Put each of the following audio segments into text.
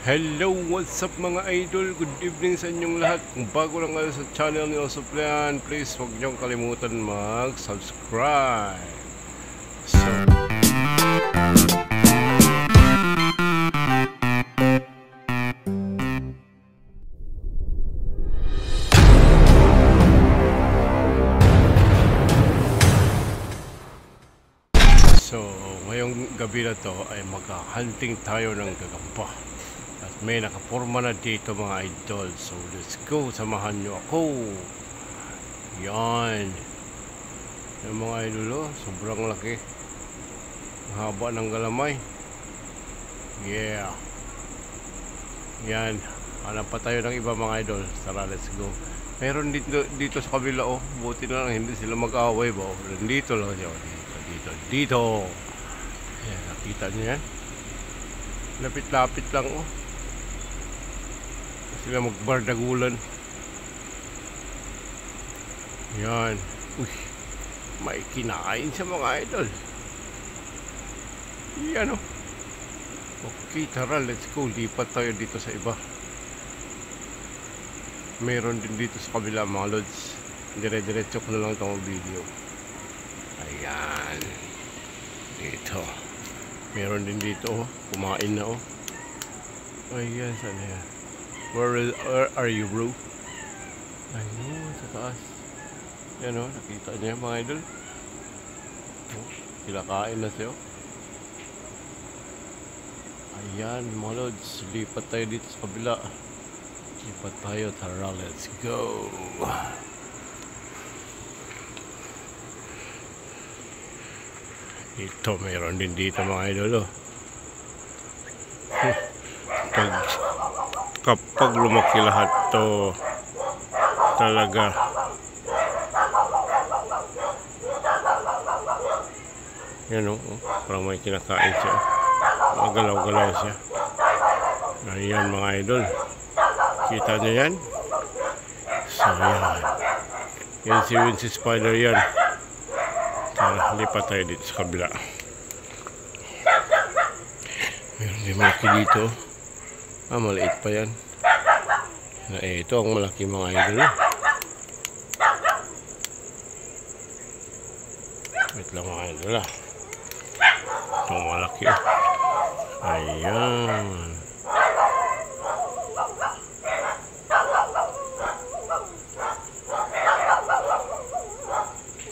Hello, what's up mga idol? Good evening sa inyong lahat. Kung bago lang kayo sa channel ni Osoplan, please huwag niyong kalimutan mag-subscribe. So, ngayong gabi na to ay magka-hunting tayo ng gagamba. At may nakaporma na dito mga idol. So let's go, samahan nyo ako. Yan yung mga idol, sobrang laki, haba ng galamay. Yeah, yan, hanap pa tayo ng iba mga idol. Tara, let's go. Meron dito sa kabila, oh, buti na lang hindi sila mag-away ba. Dito lang siya, dito. Yan, nakita nyo yan, lapit-lapit lang, oh, sila magbardagulan. Yan. Uy, may kinain sa mga idol. Yan, oh. Okay, tara, let's go. Lipat tayo dito sa iba. Meron din dito sa kabila mga lods. Dire-diretso ko na lang itong video. Ayan, dito meron din dito, oh. Kumain na, oh. Ayan, sana yan. Where are you, bro? Ayun, sa taas. Yan, oh, nakita niya mga idol. Oh, kinakain na siya. Ayan mga lods, lipat tayo dito sa kabila. Lipat tayo, tara, let's go. Ito, mayroon din dito mga idol, oh. Kapag lumaki lahat to, talaga yan, oh, parang may kinakain siya, magalaw-galaw siya. Ayan mga idol, kita nyo yan. So yan si Wincy Spider yan. Tara, lipat tayo dito sa kabila. Meron din malaki dito. Maliit pa yan. Ito ang malaki mga idol. Wait lang mga idol, ah. Itong malaki, oh. Ayan.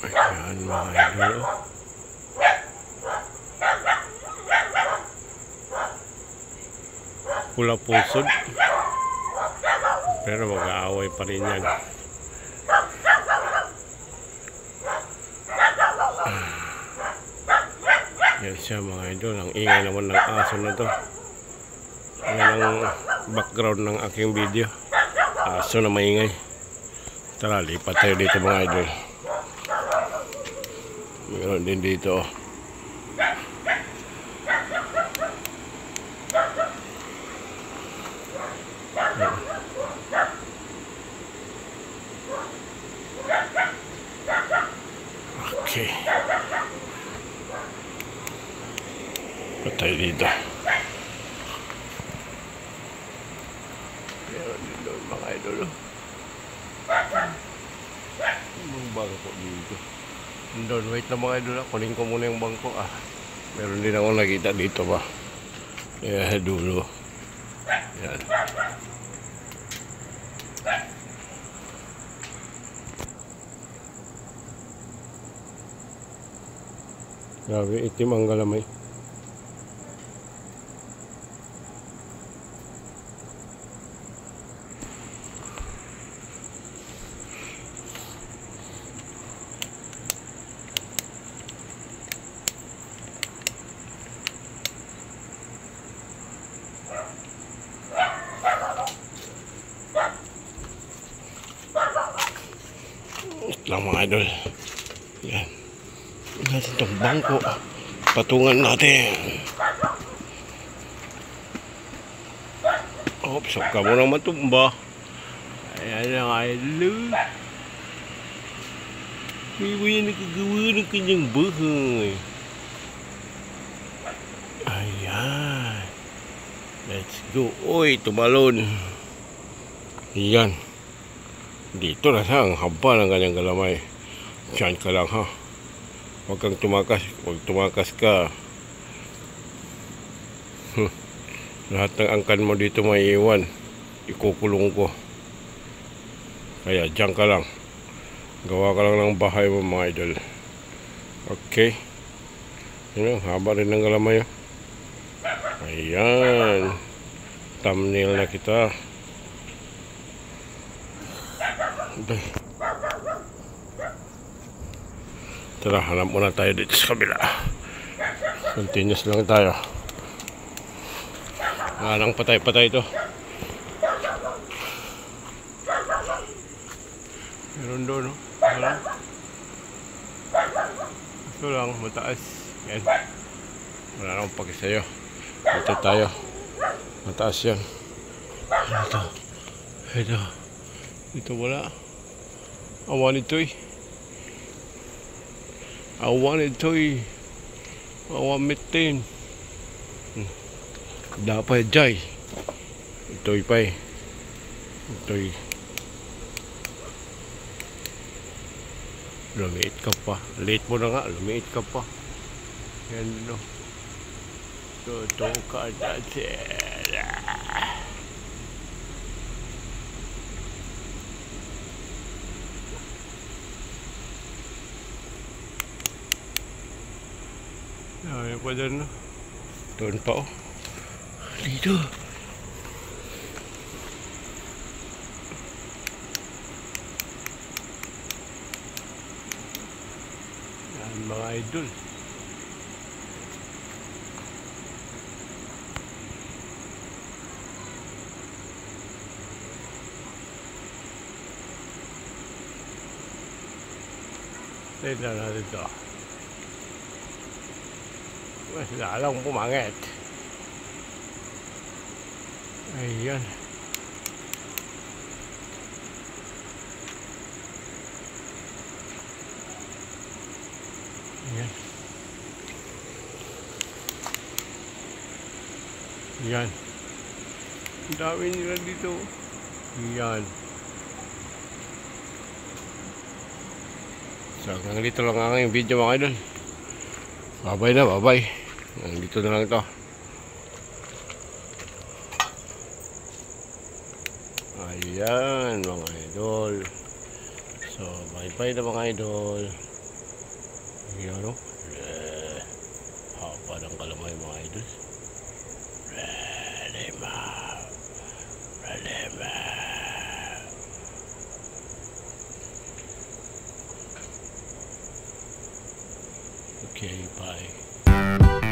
Ayan mga idol, oh. Pula pusod, pero mag-aaway pa rin yan. Yan siya mga idol. Ang ingay naman ng aso na to. Yan ang background ng aking video, aso na maingay. Tara, lipat tayo dito mga idol. Meron din dito, oh. Okay, patay dito. Meron din doon mga idol, oh. Yung bangko dito. Doon, wait lang mga idol, ah. Kunin ko muna yung bangko, ah. Meron din ako nakita dito pa. Dulo. Yan. Grabe, itim ang galamay. Ito lang mga idol. Yan. Natin itong bangko, patungan natin. Oops, huwag ka mo nang matumba. Ayan ang idol. May buhay na kagawa ng kanyang bahay. Ayan. Let's go. Uy, tumalon. Yan. Dito na siya. Ang haba ng kanyang galamay. Diyan ka lang ha. Huwag kang tumakas. Huwag tumakas ka. Lahat ng angkan mo dito may iwan. Ikukulong ko. Kaya diyan ka lang. Gawa ka lang ng bahay mo mga idol. Okay. Yun, haba rin ng galamay. Ayan. Thumbnail na kita. Tara, hanap muna tayo dito sa kabila. Continuous lang tayo. Anong patay-patay ito. Meron doon, no? Ito lang, mataas. Yan. Wala nang paki sa'yo. Ito tayo. Mataas yan. Ito. Ito. Ito wala. Awan ito eh. Awan ito eh. Awan mitin. Dapat jay. Ito'y pa eh. Ito'y. Lumiit ka pa. Late mo na nga. Lumiit ka pa. Yan no. Toto ka dati. Ay, pa dyan no. Doon pa oh. Dito. Yan mga idol. Tignan natin ito. Mas lalong pumangit. Ayan. Ayan. Ayan. Ang dami nila dito. Ayan. So, hanggang dito lang ang aking video mga idol. Bye-bye na, bye-bye. Hanggang dito na lang ito. Ayan mga idol. So, bye-bye na mga idol. Ayan o. Hapa ng kalamay mga idol. Relima. Relima. Okay, bye.